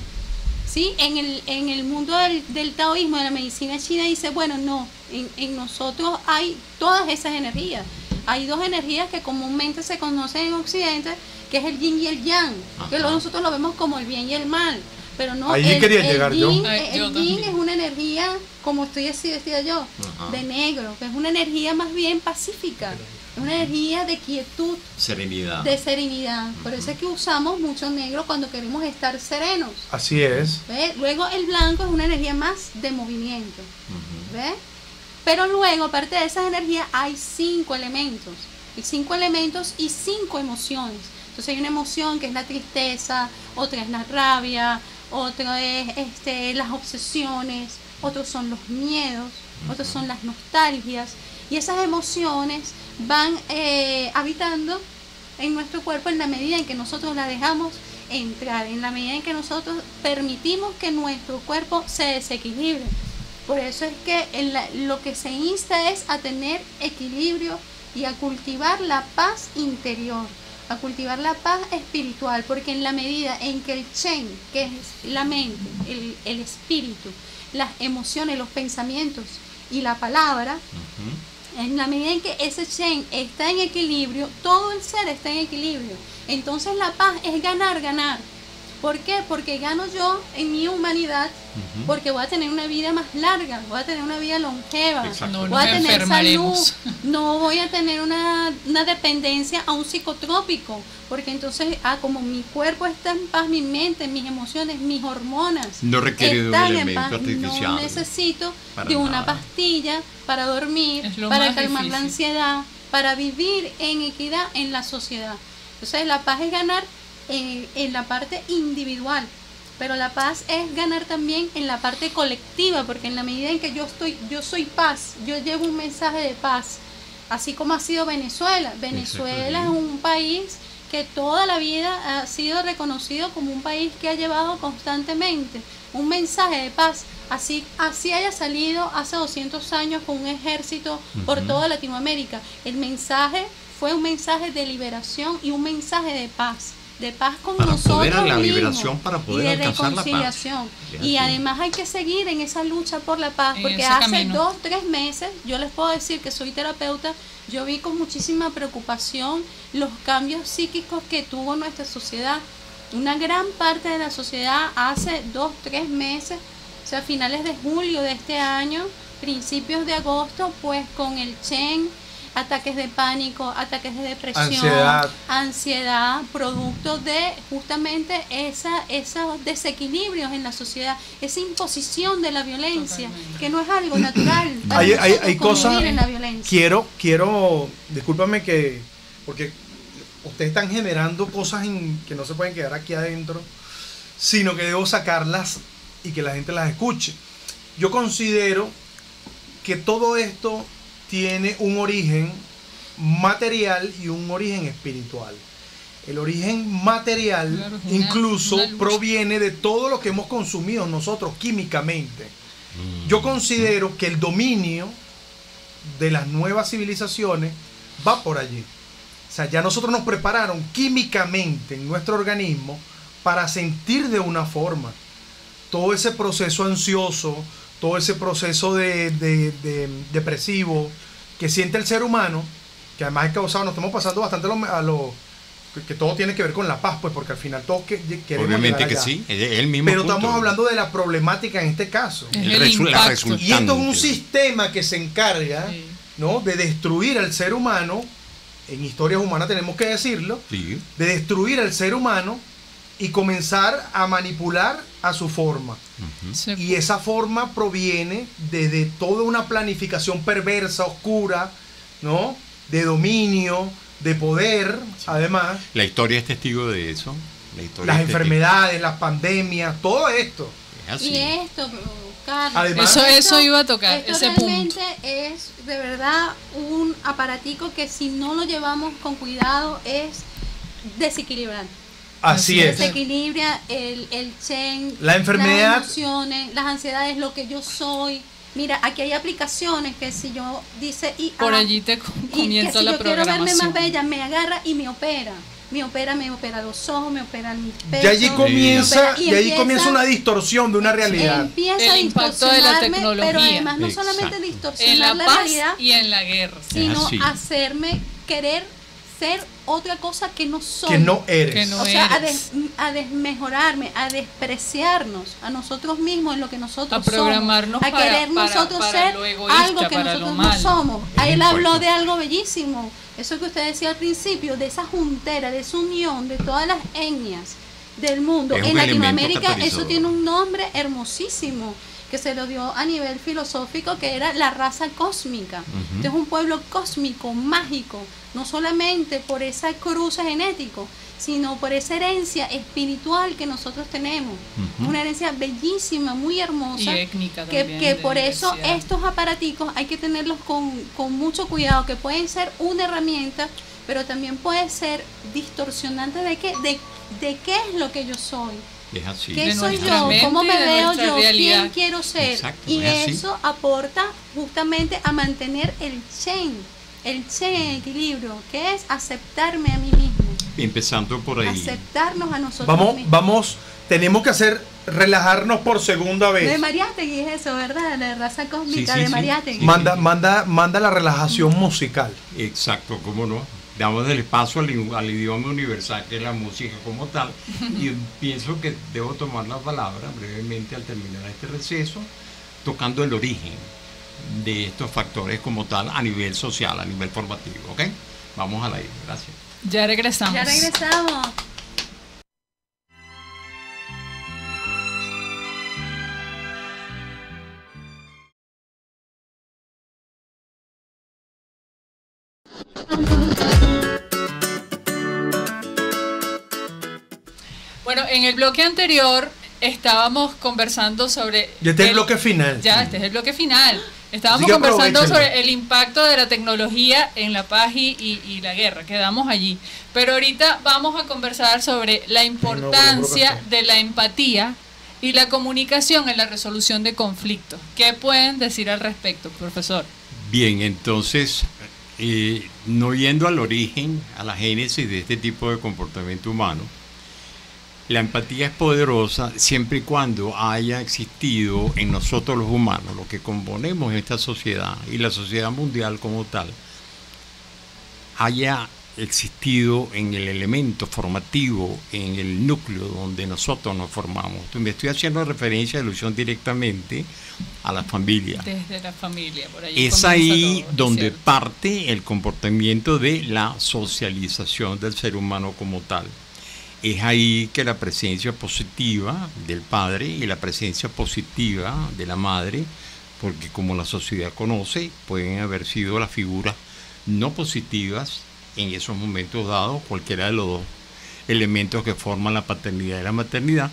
¿sí? En el mundo del taoísmo, de la medicina china, dice, bueno, no, en nosotros hay todas esas energías. Hay dos energías que comúnmente se conocen en Occidente, que es el yin y el yang, que nosotros lo vemos como el bien y el mal. Pero no, ahí quería llegar yo. El yin es una energía, como estoy así vestida yo, de negro, que es una energía más bien pacífica, es una energía de quietud, serenidad. De serenidad. Por eso es que usamos mucho negro cuando queremos estar serenos. Así es. ¿Ves? Luego el blanco es una energía más de movimiento. ¿Ves? Pero luego, aparte de esas energías, hay 5 elementos. Y 5 elementos y 5 emociones. Entonces hay una emoción que es la tristeza, otra es la rabia, otra es las obsesiones, otros son los miedos, otros son las nostalgias. Y esas emociones van habitando en nuestro cuerpo en la medida en que nosotros las dejamos entrar, en la medida en que nosotros permitimos que nuestro cuerpo se desequilibre. Por eso es que lo que se insta es a tener equilibrio y a cultivar la paz interior, a cultivar la paz espiritual, porque en la medida en que el Chen, que es la mente, el espíritu, las emociones, los pensamientos y la palabra, en la medida en que ese Chen está en equilibrio, todo el ser está en equilibrio. Entonces la paz es ganar, ganar. ¿Por qué? Porque gano yo en mi humanidad, porque voy a tener una vida más larga, voy a tener una vida longeva, voy a tener salud, no voy a tener una dependencia a un psicotrópico, porque entonces, como mi cuerpo está en paz, mi mente, mis emociones, mis hormonas no requiere de un elemento artificial. No necesito de una pastilla para dormir, para calmar la ansiedad, para vivir en equidad en la sociedad. Entonces la paz es ganar en la parte individual, pero la paz es ganar también en la parte colectiva, porque en la medida en que yo soy paz, yo llevo un mensaje de paz, así como ha sido Venezuela. Venezuela es un país que toda la vida ha sido reconocido como un país que ha llevado constantemente un mensaje de paz, así haya salido hace 200 años con un ejército por toda Latinoamérica. El mensaje fue un mensaje de liberación y un mensaje de paz con para nosotros poder a la mismos, liberación, para poder y de alcanzar reconciliación. La paz. Y además hay que seguir en esa lucha por la paz, porque hace 2-3 meses, yo les puedo decir que soy terapeuta, yo vi con muchísima preocupación los cambios psíquicos que tuvo nuestra sociedad. Una gran parte de la sociedad hace 2-3 meses O sea, finales de julio de este año, principios de agosto, pues con el Chen, ataques de pánico, ataques de depresión, ansiedad, producto de justamente esos desequilibrios en la sociedad, esa imposición de la violencia, que no es algo natural. Hay cosas, en la violencia. quiero, discúlpame porque ustedes están generando cosas que no se pueden quedar aquí adentro, sino que debo sacarlas y que la gente las escuche. Yo considero que todo esto tiene un origen material y un origen espiritual. El origen material, claro, incluso proviene de todo lo que hemos consumido nosotros químicamente. Yo considero que el dominio de las nuevas civilizaciones va por allí. O sea, ya nosotros nos prepararon químicamente en nuestro organismo para sentir de una forma. Todo ese proceso ansioso, todo ese proceso depresivo que siente el ser humano, que además es causado, nos estamos pasando bastante que todo tiene que ver con la paz, pues, porque al final todos queremos. Obviamente que sí, es el mismo pero punto. Estamos hablando de la problemática en este caso. La resultante. Y esto es un sistema que se encarga, sí, ¿no?, de destruir al ser humano. En historias humanas tenemos que decirlo, sí, de destruir al ser humano y comenzar a manipular a su forma. Sí. Y esa forma proviene de toda una planificación perversa, oscura, ¿no?, de dominio, de poder, sí, además. La historia es testigo de eso. Las enfermedades, las pandemias, todo esto. Es así. Y esto, Carlos, además, eso iba a tocar, esto ese realmente punto. Es de verdad un aparatico que si no lo llevamos con cuidado es desequilibrante. Así es. Desequilibra el Chen, la enfermedad, las emociones, las ansiedades, lo que yo soy. Mira, aquí hay aplicaciones que si yo dice por allí te comienza la programación. Si yo quiero verme más bella, me agarra y me opera. Me opera los ojos, me opera mis pechos. Y allí comienza una distorsión de una realidad. Empieza el impacto de la tecnología. Pero además no solamente distorsionar en la paz realidad y en la guerra, sino hacerme querer ser otra cosa que no soy. Que no eres. Que no o sea, eres. a desmejorarme, a despreciarnos a nosotros mismos en lo que nosotros a programarnos somos. A querer nosotros ser algo que nosotros no somos. Él habló de algo bellísimo. Eso que usted decía al principio, de esa juntera, de esa unión de todas las etnias del mundo. En Latinoamérica eso tiene un nombre hermosísimo que se lo dio a nivel filosófico, que era la raza cósmica. Este es un pueblo cósmico, mágico, no solamente por ese cruce genético, sino por esa herencia espiritual que nosotros tenemos. Una herencia bellísima, muy hermosa. Y étnica también, que por eso estos aparaticos hay que tenerlos con mucho cuidado, que pueden ser una herramienta, pero también puede ser distorsionante de qué es lo que yo soy. Es así. ¿Qué soy yo? ¿Cómo me veo yo? Realidad. ¿Quién quiero ser? Exacto, y eso aporta justamente a mantener el Chen en equilibrio, que es aceptarme a mí mismo. Empezando por ahí. Aceptarnos a nosotros mismos. Tenemos que relajarnos por segunda vez. De Mariátegui es eso, ¿verdad? La raza cósmica de Mariátegui. Sí. Manda la relajación musical. Exacto, cómo no. Damos el paso al idioma universal, que es la música como tal, y pienso que debo tomar la palabra brevemente al terminar este receso, tocando el origen de estos factores como tal a nivel social, a nivel formativo, ¿ok? Vamos al aire, gracias. Ya regresamos. Ya regresamos. Bueno, en el bloque anterior estábamos conversando sobre... Y este es el bloque final. Este es el bloque final. Estábamos conversando sobre el impacto de la tecnología en la paz y la guerra. Quedamos allí. Pero ahorita vamos a conversar sobre la importancia de la empatía y la comunicación en la resolución de conflictos. ¿Qué pueden decir al respecto, profesor? Bien, entonces, no yendo al origen, a la génesis de este tipo de comportamiento humano, la empatía es poderosa siempre y cuando haya existido en nosotros los humanos, lo que componemos esta sociedad y la sociedad mundial como tal, haya existido en el elemento formativo, en el núcleo donde nosotros nos formamos. Entonces, me estoy haciendo referencia, alusión directamente a la familia. Desde la familia, por ahí. Es ahí todo, donde ¿cierto? parte el comportamiento de la socialización del ser humano como tal. Es ahí que la presencia positiva del padre y la presencia positiva de la madre, porque como la sociedad conoce, pueden haber sido las figuras no positivas en esos momentos dados, cualquiera de los dos elementos que forman la paternidad y la maternidad.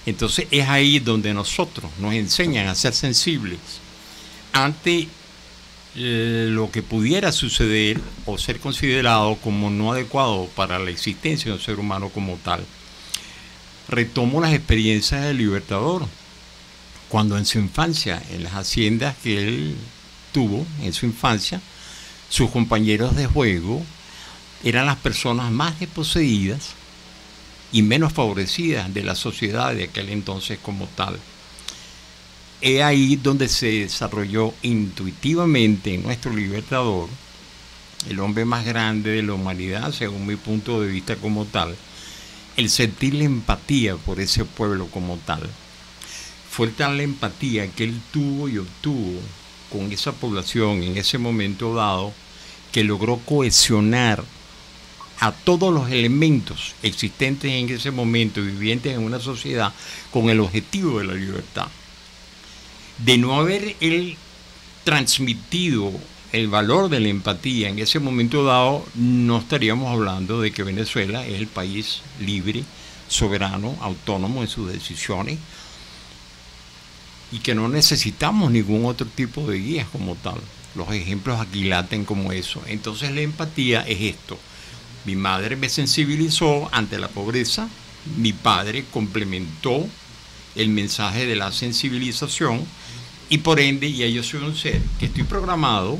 Entonces es ahí donde nosotros nos enseñan a ser sensibles ante lo que pudiera suceder o ser considerado como no adecuado para la existencia de un ser humano como tal. Retomo las experiencias del Libertador, cuando en su infancia, en las haciendas que él tuvo en su infancia, sus compañeros de juego eran las personas más desposeídas y menos favorecidas de la sociedad de aquel entonces como tal. Es ahí donde se desarrolló intuitivamente en nuestro Libertador, el hombre más grande de la humanidad, según mi punto de vista como tal, el sentir la empatía por ese pueblo como tal. Fue tal la empatía que él tuvo y obtuvo con esa población en ese momento dado, que logró cohesionar a todos los elementos existentes en ese momento, vivientes en una sociedad, con el objetivo de la libertad. De no haber él transmitido el valor de la empatía en ese momento dado, no estaríamos hablando de que Venezuela es el país libre, soberano, autónomo en sus decisiones, y que no necesitamos ningún otro tipo de guías como tal. Los ejemplos aquí laten como eso. Entonces la empatía es esto. Mi madre me sensibilizó ante la pobreza, mi padre complementó el mensaje de la sensibilización, y por ende ya yo soy un ser que estoy programado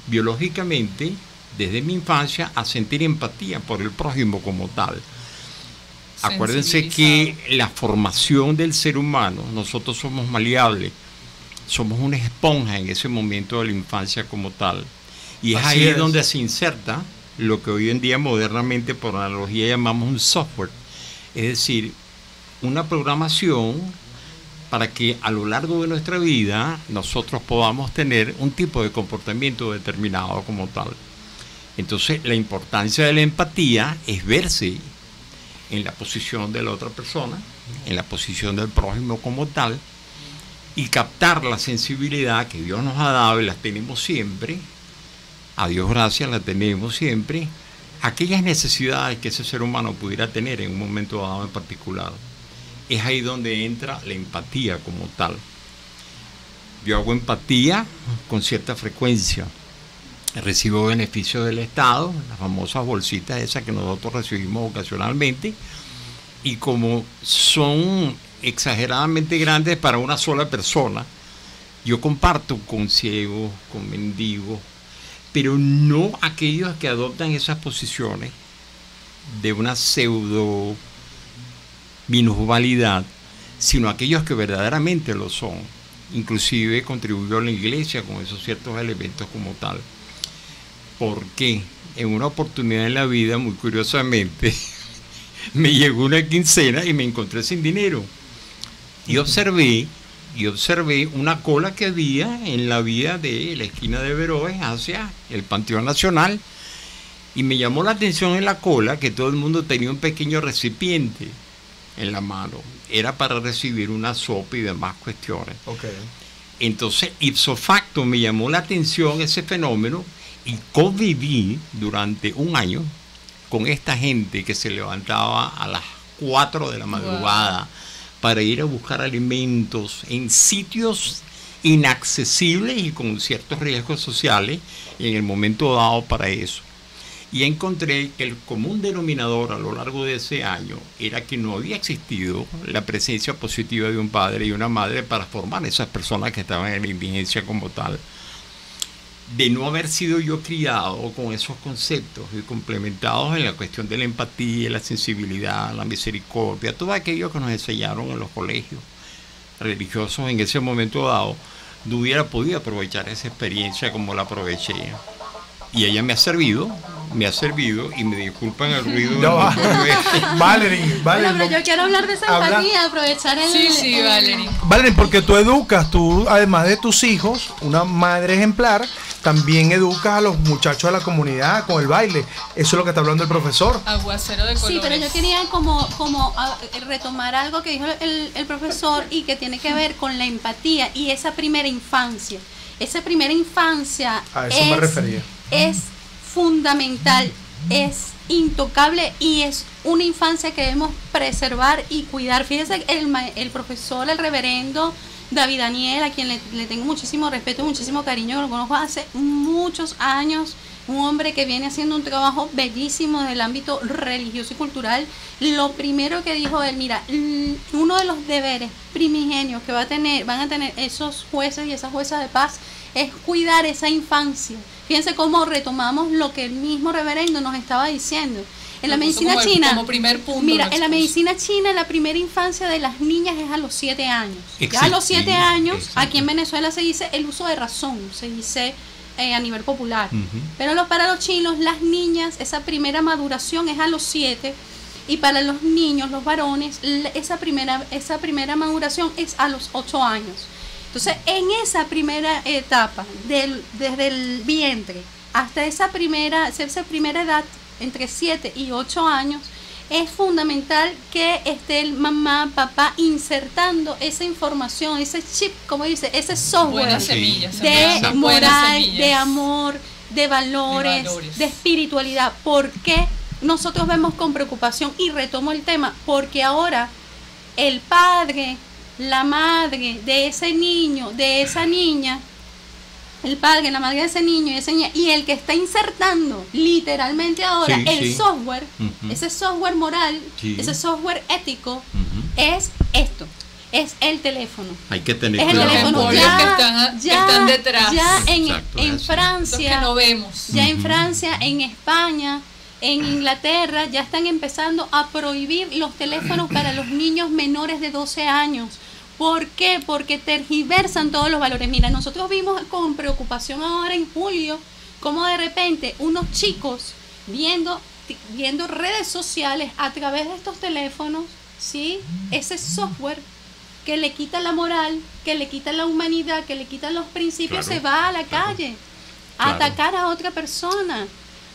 biológicamente desde mi infancia a sentir empatía por el prójimo como tal. Acuérdense que la formación del ser humano, nosotros somos maleables, somos una esponja en ese momento de la infancia como tal, y es ahí donde se inserta lo que hoy en día modernamente por analogía llamamos un software, es decir, una programación para que a lo largo de nuestra vida nosotros podamos tener un tipo de comportamiento determinado como tal. Entonces la importancia de la empatía es verse en la posición de la otra persona, en la posición del prójimo como tal, y captar la sensibilidad que Dios nos ha dado y las tenemos siempre, a Dios gracias la tenemos siempre, aquellas necesidades que ese ser humano pudiera tener en un momento dado en particular. Es ahí donde entra la empatía como tal. Yo hago empatía con cierta frecuencia, recibo beneficios del Estado, las famosas bolsitas esas que nosotros recibimos ocasionalmente, y como son exageradamente grandes para una sola persona, yo comparto con ciegos, con mendigos, pero no aquellos que adoptan esas posiciones de una pseudo minusvalidad, sino aquellos que verdaderamente lo son. Inclusive contribuyó a la iglesia con esos ciertos elementos como tal. Porque en una oportunidad en la vida, muy curiosamente, me llegó una quincena y me encontré sin dinero. Y observé una cola que había en la vía de la esquina de Veroes hacia el Panteón Nacional, y me llamó la atención en la cola que todo el mundo tenía un pequeño recipiente en la mano. Era para recibir una sopa y demás cuestiones. Okay. Entonces, ipso facto, me llamó la atención ese fenómeno, y conviví durante un año con esta gente que se levantaba a las 4 de la madrugada para ir a buscar alimentos en sitios inaccesibles y con ciertos riesgos sociales en el momento dado para eso. Y encontré que el común denominador a lo largo de ese año era que no había existido la presencia positiva de un padre y una madre para formar esas personas que estaban en la indigencia como tal. De no haber sido yo criado con esos conceptos y complementados en la cuestión de la empatía, la sensibilidad, la misericordia, todo aquello que nos enseñaron en los colegios religiosos en ese momento dado, no hubiera podido aprovechar esa experiencia como la aproveché. Y ella me ha servido me ha servido, y me disculpan el ruido Ya va. del motor. Valerie, Bueno, pero yo quiero hablar de esa Habla. empatía, aprovechar el... Sí, Valerie. Valerie, porque tú educas, tú además de tus hijos, una madre ejemplar, también educas a los muchachos de la comunidad con el baile. Eso es lo que está hablando el profesor. Aguacero de colores. Sí, pero yo quería retomar algo que dijo el profesor y que tiene que ver con la empatía y esa primera infancia. Esa primera infancia A eso me refería. es fundamental, es intocable y es una infancia que debemos preservar y cuidar. Fíjense, el profesor, el reverendo David Daniel, a quien le tengo muchísimo respeto y muchísimo cariño, que lo conozco hace muchos años, un hombre que viene haciendo un trabajo bellísimo del ámbito religioso y cultural. Lo primero que dijo él, mira, uno de los deberes primigenios que van a tener esos jueces y esas juezas de paz es cuidar esa infancia. Fíjense cómo retomamos lo que el mismo reverendo nos estaba diciendo. En la medicina china, como primer punto, mira, lo en la expuso. medicina china la primera infancia de las niñas es a los 7 años. Ya a Exacto, los 7 sí, años, exacto. aquí en Venezuela se dice el uso de razón, se dice a nivel popular. Ujú. Pero para los chinos, las niñas, esa primera maduración es a los 7, y para los niños, los varones, esa primera maduración es a los 8 años. Entonces, en esa primera etapa, desde el vientre hasta esa primera edad, entre 7 y 8 años, es fundamental que esté el mamá, papá insertando esa información, ese chip, como dice, ese software Buenas semillas. de semillas, buenas moral, semillas. de amor, de valores, de espiritualidad. ¿Por qué nosotros vemos con preocupación? Y retomo el tema, porque ahora el padre, la madre de ese niño, de esa niña, el padre, la madre de ese niño y esa niña, y el que está insertando literalmente ahora Sí, el sí. software, Ujú. ese software moral, Sí. ese software ético, Ujú. es esto, es el teléfono. Hay que tener Es el Los cuidado teléfono. con emporios eso. que están detrás. Ya Exacto, en es así. Los Francia, que no vemos. ya en Ujú. Francia, en España, en Inglaterra, ya están empezando a prohibir los teléfonos para los niños menores de 12 años. ¿Por qué? Porque tergiversan todos los valores. Mira, nosotros vimos con preocupación ahora en julio cómo de repente unos chicos viendo redes sociales a través de estos teléfonos, ¿sí? Ese software que le quita la moral, que le quita la humanidad, que le quita los principios, Claro, se va a la claro, calle a claro. atacar a otra persona,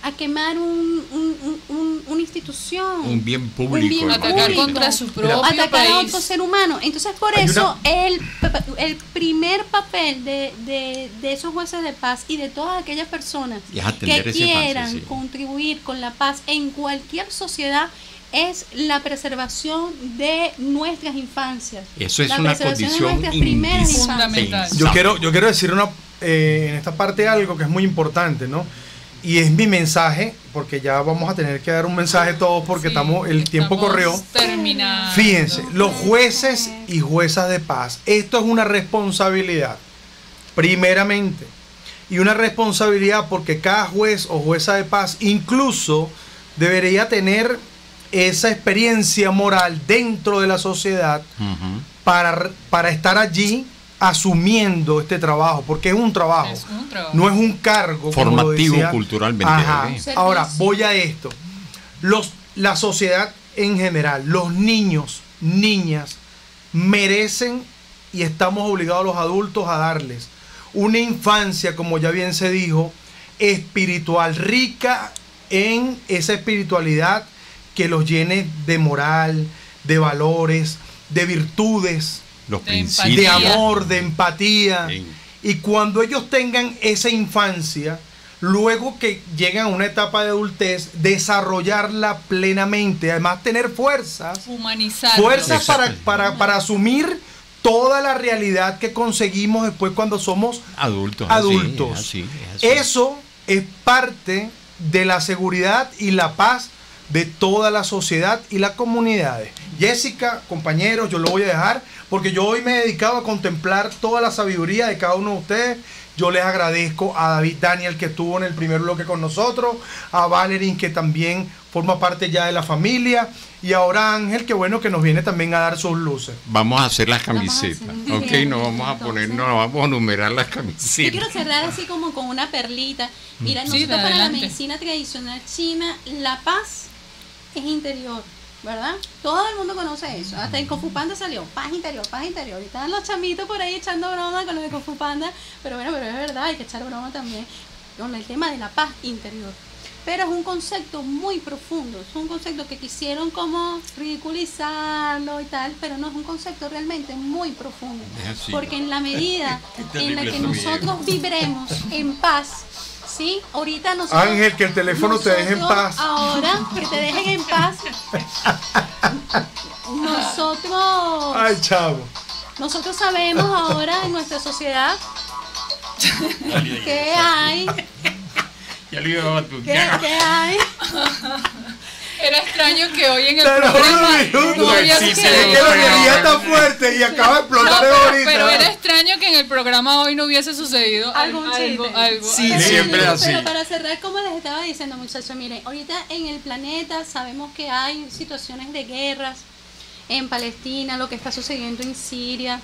a quemar una institución, Un bien público. Un bien hermano. Atacar público. contra su propio atacar a país. otro ser humano. Entonces, por Hay eso el primer papel de esos jueces de paz y de todas aquellas personas Es atender que esa infancia, quieran sí. contribuir con la paz en cualquier sociedad es la preservación de nuestras infancias. Eso es La una preservación de condición nuestras primeras Fundamental. Yo quiero decir en esta parte algo que es muy importante, ¿no? Y es mi mensaje, porque ya vamos a tener que dar un mensaje todos porque Sí, el tiempo estamos corrió. terminando. Fíjense, los jueces y juezas de paz, esto es una responsabilidad, primeramente, y una responsabilidad porque cada juez o jueza de paz incluso debería tener esa experiencia moral dentro de la sociedad Ujú. para estar allí asumiendo este trabajo, porque es un trabajo, Es un trabajo. no es un cargo como lo Formativo decía. culturalmente, Ajá. ¿eh? Ahora voy a esto. La sociedad en general, los niños, niñas, merecen y estamos obligados los adultos a darles una infancia, como ya bien se dijo, espiritual, rica en esa espiritualidad que los llene de moral, de valores, de virtudes, Los De principios. de empatía. amor, de empatía. Sí. Y cuando ellos tengan esa infancia, luego que llegan a una etapa de adultez, desarrollarla plenamente, además tener fuerzas Humanizarlo. Exacto. para asumir toda la realidad que conseguimos después cuando somos Adultos. adultos. Así, es así. Eso es parte de la seguridad y la paz de toda la sociedad y las comunidades. Jessica, compañeros, yo lo voy a dejar porque yo hoy me he dedicado a contemplar toda la sabiduría de cada uno de ustedes Yo les agradezco a David Daniel, que estuvo en el primer bloque con nosotros, a Valerín, que también forma parte ya de la familia, y ahora Ángel, que bueno, que nos viene también a dar sus luces. Vamos a hacer las camisetas, ok, no vamos a poner, no vamos a numerar las Yo camisetas. quiero cerrar así como con una perlita. Mira, Sí, nosotros para la adelante. medicina tradicional china, la paz es interior, ¿verdad? Todo el mundo conoce eso. Hasta en Kung Fu Panda salió paz interior, paz interior. Y están los chamitos por ahí echando broma con lo de Kung Fu Panda. Pero bueno, pero es verdad, hay que echar broma también con el tema de la paz interior. Pero es un concepto muy profundo, es un concepto que quisieron como ridiculizarlo y tal, pero no, es un concepto realmente muy profundo. Es así. Porque en la medida Qué en la terrible que eso, nosotros vibremos en paz, ¿sí? Ahorita nosotros... Ángel, que el teléfono te deje en nosotros paz. Ahora, que te dejen en paz. Nosotros sabemos ahora en nuestra sociedad que hay... Ya lo iba a ¿Qué batuquear. hay? Era extraño que hoy en el Te lo juro, programa minuto. no hubiese Sí, Es que la energía está fuerte y acaba de No, explotar ahorita. pero era extraño que en el programa hoy no hubiese sucedido Algún chiste. Sí, Pero siempre es así. Pero para cerrar, como les estaba diciendo, muchachos, miren, ahorita en el planeta sabemos que hay situaciones de guerras en Palestina, lo que está sucediendo en Siria,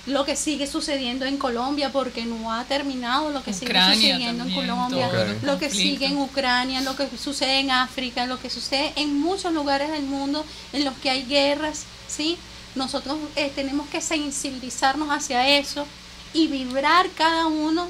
lo que sigue sucediendo en Colombia, porque no ha terminado lo que Ucrania sigue sucediendo en también, Colombia, todo el lo que conflicto. sigue en Ucrania, lo que sucede en África, lo que sucede en muchos lugares del mundo en los que hay guerras, ¿sí? Nosotros tenemos que sensibilizarnos hacia eso y vibrar cada uno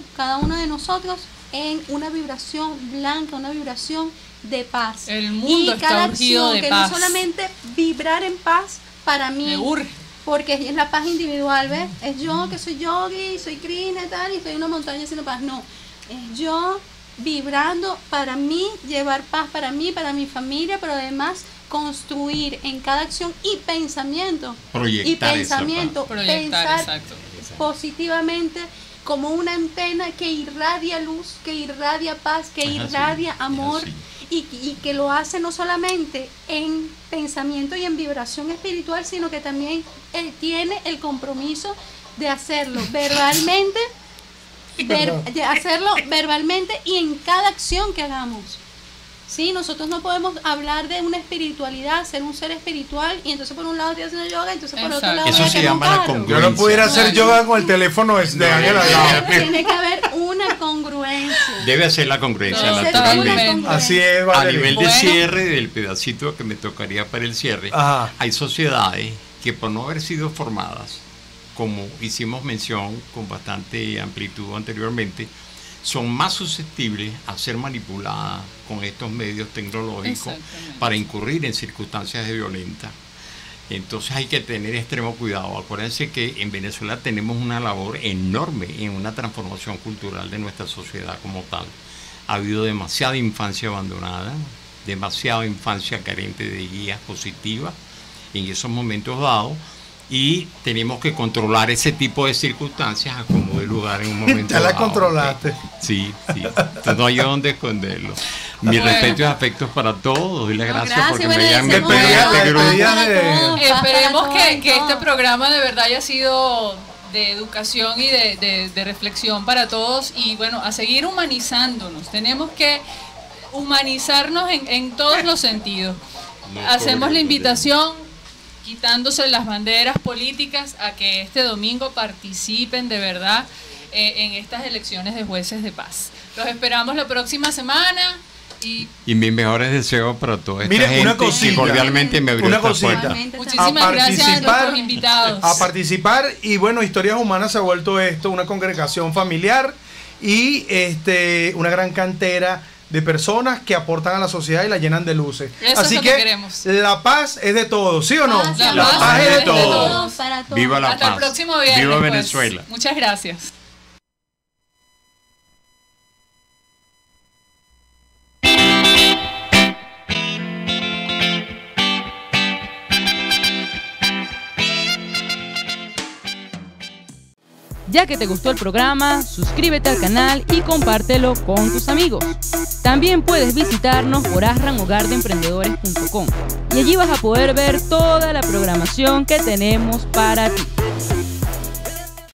de nosotros en una vibración blanca, una vibración de paz. El mundo y está cada urgido acción de que paz. no solamente vibrar en paz para mí, Me urge. porque es la paz individual, ¿ves? Es yo que soy yogi, soy Krishna y tal, y estoy en una montaña haciendo paz. No, es yo vibrando para mí, llevar paz para mí, para mi familia, pero además construir en cada acción y pensamiento. Proyectar esa paz. Proyectar, pensar exacto. positivamente como una antena que irradia luz, que irradia paz, que Es así, irradia es amor. así. Y que lo hace no solamente en pensamiento y en vibración espiritual, sino que también él tiene el compromiso de hacerlo verbalmente, de hacerlo verbalmente y en cada acción que hagamos. Sí, nosotros no podemos hablar de una espiritualidad, ser un ser espiritual, y entonces por un lado estoy haciendo yoga, entonces por otro Exacto. lado Eso voy a se quemar un llama la carro. congruencia. Yo no pudiera hacer yoga con el teléfono de Ángel al lado. Tiene que haber una congruencia. Debe hacer la congruencia, Totalmente. naturalmente. Así es, A Valerie. nivel de Bueno. cierre del pedacito que me tocaría para el cierre, Ajá. hay sociedades que por no haber sido formadas, como hicimos mención con bastante amplitud anteriormente, son más susceptibles a ser manipuladas con estos medios tecnológicos Exactamente. para incurrir en circunstancias de violencia. Entonces hay que tener extremo cuidado. Acuérdense que en Venezuela tenemos una labor enorme en una transformación cultural de nuestra sociedad como tal. Ha habido demasiada infancia abandonada, demasiada infancia carente de guías positivas en esos momentos dados, y tenemos que controlar ese tipo de circunstancias a como de lugar en un momento Ya la dado. controlaste. Sí, sí. Entonces no hay dónde esconderlo. Mis Bueno. respetos y afectos para todos. Doy las gracias Gracias, porque bueno, me hayan deseamos despedida- paz despedida para de- todos, paz Esperemos para todos, que este todos. programa de verdad haya sido de educación y de reflexión para todos, y bueno, a seguir humanizándonos. Tenemos que humanizarnos en todos los sentidos. Hacemos la invitación, quitándose las banderas políticas, a que este domingo participen de verdad en estas elecciones de jueces de paz. Los esperamos la próxima semana. Y mis mejores deseos para toda esta Mire, una gente cosita. que cordialmente me abrió Una esta cosita. puerta. Igualmente, muchísimas A gracias a participar- nuestros invitados. A participar, y bueno, Historias Humanas se ha vuelto esto, una congregación familiar y una gran cantera de personas que aportan a la sociedad y la llenan de luces. Eso Así es lo que que queremos. la paz es de todos, ¿sí o no? Paz, La amor, paz es de todos. para todos. Viva la Hasta el paz. próximo viernes. Viva pues. Venezuela. Muchas gracias. Ya que te gustó el programa, suscríbete al canal y compártelo con tus amigos. También puedes visitarnos por asranhogardeemprendedores.com y allí vas a poder ver toda la programación que tenemos para ti.